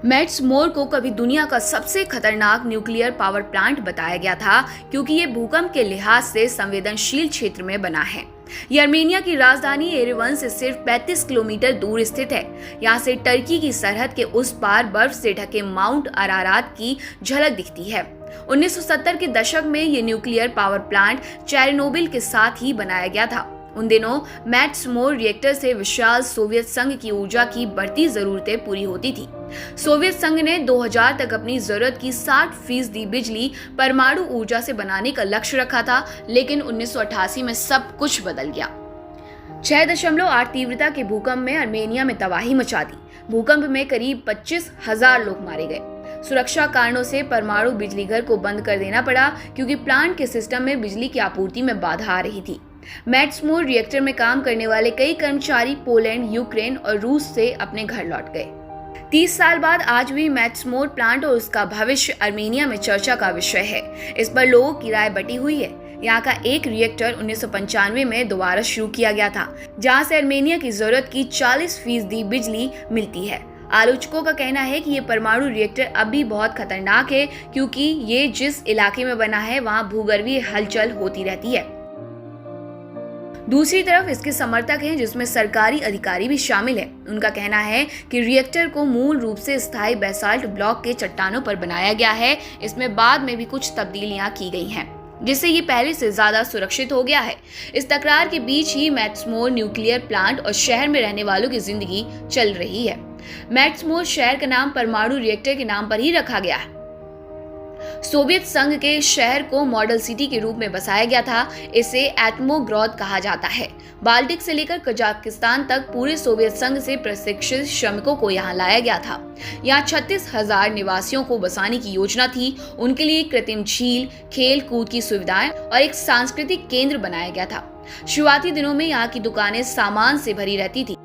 Mats मोर को कभी दुनिया का सबसे खतरनाक न्यूक्लियर पावर प्लांट बताया गया था क्योंकि ये भूकंप के लिहाज से संवेदनशील क्षेत्र में बना है। ये अर्मेनिया की राजधानी एरेवन से सिर्फ 35 किलोमीटर दूर स्थित है। यहाँ से टर्की की सरहद के उस पार बर्फ से ढके माउंट अरारात की झलक दिखती है। 1970 के दशक में ये न्यूक्लियर पावर प्लांट चेरनोबिल के साथ ही बनाया गया था। उन दिनों मैट्स मोर रिएक्टर से विशाल सोवियत संघ की ऊर्जा की बढ़ती जरूरतें पूरी होती थी। सोवियत संघ ने 2000 तक अपनी जरूरत की 60% बिजली परमाणु ऊर्जा से बनाने का लक्ष्य रखा था, लेकिन 1988 में सब कुछ बदल गया। 6.8 तीव्रता के भूकंप में अर्मेनिया में तबाही मचा दी। भूकंप में करीब 25,000 लोग मारे गए। सुरक्षा कारणों से परमाणु बिजली घर को बंद कर देना पड़ा क्योंकि प्लांट के सिस्टम में बिजली की आपूर्ति में बाधा आ रही थी। मैट्स मोर रिएक्टर में काम करने वाले कई कर्मचारी पोलैंड, यूक्रेन और रूस से अपने घर लौट गए। 30 साल बाद आज भी मैट्स मोर प्लांट और उसका भविष्य अर्मेनिया में चर्चा का विषय है। इस पर लोगों की राय बटी हुई है। यहाँ का एक रिएक्टर 1995 में दोबारा शुरू किया गया था, जहाँ से अर्मेनिया की जरूरत की 40% बिजली मिलती है। आलोचकों का कहना है कि ये परमाणु रिएक्टर अब भी बहुत खतरनाक है क्योंकि ये जिस इलाके में बना है वहाँ भूगर्भीय हलचल होती रहती है। दूसरी तरफ इसके समर्थक हैं, जिसमें सरकारी अधिकारी भी शामिल हैं। उनका कहना है कि रिएक्टर को मूल रूप से स्थायी बेसाल्ट ब्लॉक के चट्टानों पर बनाया गया है। इसमें बाद में भी कुछ तब्दीलियां की गई हैं, जिससे ये पहले से ज्यादा सुरक्षित हो गया है। इस तकरार के बीच ही मैट्स मोर न्यूक्लियर प्लांट और शहर में रहने वालों की जिंदगी चल रही है। मैट्स मोर शहर का नाम परमाणु रिएक्टर के नाम पर ही रखा गया है। सोवियत संघ के शहर को मॉडल सिटी के रूप में बसाया गया था। इसे एटमोग्रोद कहा जाता है। बाल्टिक से लेकर कजाकिस्तान तक पूरे सोवियत संघ से प्रशिक्षित श्रमिकों को यहाँ लाया गया था। यहाँ 36,000 निवासियों को बसाने की योजना थी। उनके लिए कृत्रिम झील, खेल कूद की सुविधाएं और एक सांस्कृतिक केंद्र बनाया गया था। शुरुआती दिनों में यहाँ की दुकानें सामान से भरी रहती थी।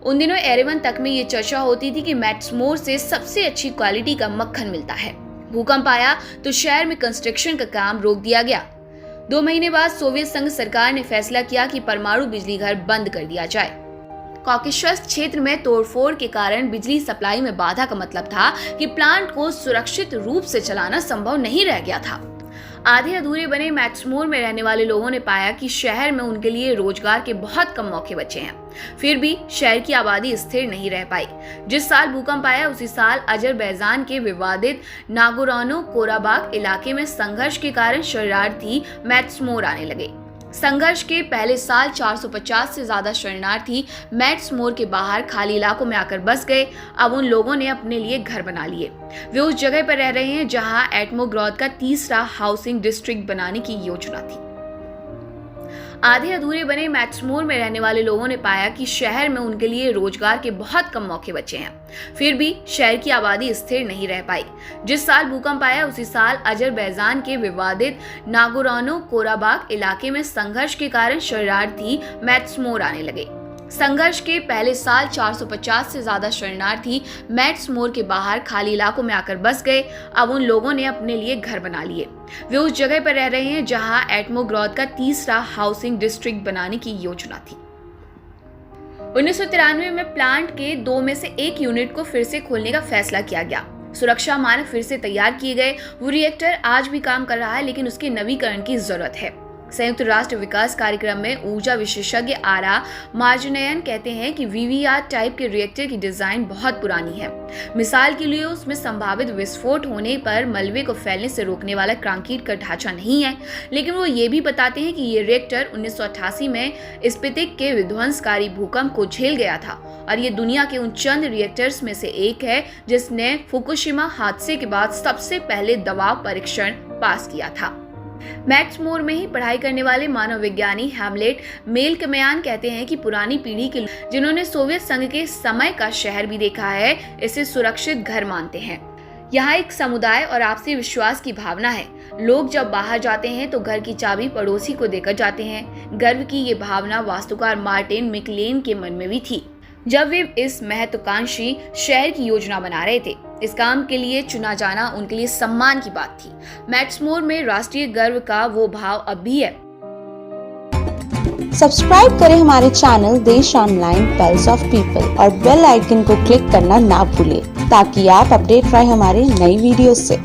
उन दिनों एरेवन तक में ये चर्चा होती थी कि मैट्स मोर से सबसे अच्छी क्वालिटी का मक्खन मिलता है। भूकंप आया तो शहर में कंस्ट्रक्शन का काम रोक दिया गया। 2 महीने बाद सोवियत संघ सरकार ने फैसला किया कि परमाणु बिजली घर बंद कर दिया जाए। कॉकेशस क्षेत्र में तोड़फोड़ के कारण बिजली सप्लाई में बाधा का मतलब था कि प्लांट को सुरक्षित रूप से चलाना संभव नहीं रह गया था। आधे अधूरे बने मैट्स मोर में रहने वाले लोगों ने पाया कि शहर में उनके लिए रोजगार के बहुत कम मौके बचे हैं। फिर भी शहर की आबादी स्थिर नहीं रह पाई। जिस साल भूकंप आया उसी साल अजरबैजान के विवादित नागोर्नो कोराबाख इलाके में संघर्ष के कारण शरणार्थी मैट्स मोर आने लगे। संघर्ष के पहले साल 450 से ज्यादा शरणार्थी मैट्स मोर के बाहर खाली इलाकों में आकर बस गए। अब उन लोगों ने अपने लिए घर बना लिए। वे उस जगह पर रह रहे हैं जहां एटमोग्रोद का तीसरा हाउसिंग डिस्ट्रिक्ट बनाने की योजना थी। आधे अधूरे बने मैट्स मोर में रहने वाले लोगों ने पाया कि शहर में उनके लिए रोजगार के बहुत कम मौके बचे हैं। फिर भी शहर की आबादी स्थिर नहीं रह पाई। जिस साल भूकंप आया उसी साल अजरबैजान के विवादित नागोर्नो कोराबाख इलाके में संघर्ष के कारण शरणार्थी मैट्स मोर आने लगे। संघर्ष के पहले साल 450 से ज्यादा शरणार्थी मैट्स मोर के बाहर खाली इलाकों में आकर बस गए। अब उन लोगों ने अपने लिए घर बना लिए। वे उस जगह पर रह रहे हैं जहां एटमोग्रोद का तीसरा हाउसिंग डिस्ट्रिक्ट बनाने की योजना थी। 1993 में प्लांट के 2 में से 1 यूनिट को फिर से खोलने का फैसला किया गया। सुरक्षा मानक फिर से तैयार किए गए। वो रिएक्टर आज भी काम कर रहा है, लेकिन उसके नवीकरण की जरूरत है। संयुक्त राष्ट्र विकास कार्यक्रम में ऊर्जा विशेषज्ञ आरा मार्जनयन कहते हैं कि वीवीआर टाइप के रिएक्टर की डिजाइन बहुत पुरानी है। मिसाल के लिए उसमें संभावित विस्फोट होने पर मलबे को फैलने से रोकने वाला कंक्रीट का ढांचा नहीं है। लेकिन वो ये भी बताते हैं कि ये रिएक्टर 1988 में स्पितिक के विध्वंसकारी भूकंप को झेल गया था और ये दुनिया के उन चंद रिएक्टर्स में से एक है जिसने फुकुशिमा हादसे के बाद सबसे पहले दबाव परीक्षण पास किया था। मैट्स मोर में ही पढ़ाई करने वाले मानव विज्ञानी हैमलेट मेलकमयान कहते हैं कि पुरानी पीढ़ी के लोग, जिन्होंने सोवियत संघ के समय का शहर भी देखा है, इसे सुरक्षित घर मानते हैं। यहाँ एक समुदाय और आपसी विश्वास की भावना है। लोग जब बाहर जाते हैं तो घर की चाबी पड़ोसी को देकर जाते हैं। गर्व की ये भावना वास्तुकार मार्टिन मिकलेन के मन में भी थी जब वे इस महत्वाकांक्षी शहर की योजना बना रहे थे। इस काम के लिए चुना जाना उनके लिए सम्मान की बात थी। मैट्स मोर में राष्ट्रीय गर्व का वो भाव अब भी है। सब्सक्राइब करें हमारे चैनल देश ऑनलाइन पल्स ऑफ पीपल और बेल आइकन को क्लिक करना ना भूलें ताकि आप अपडेट रहे हमारे नई वीडियो से।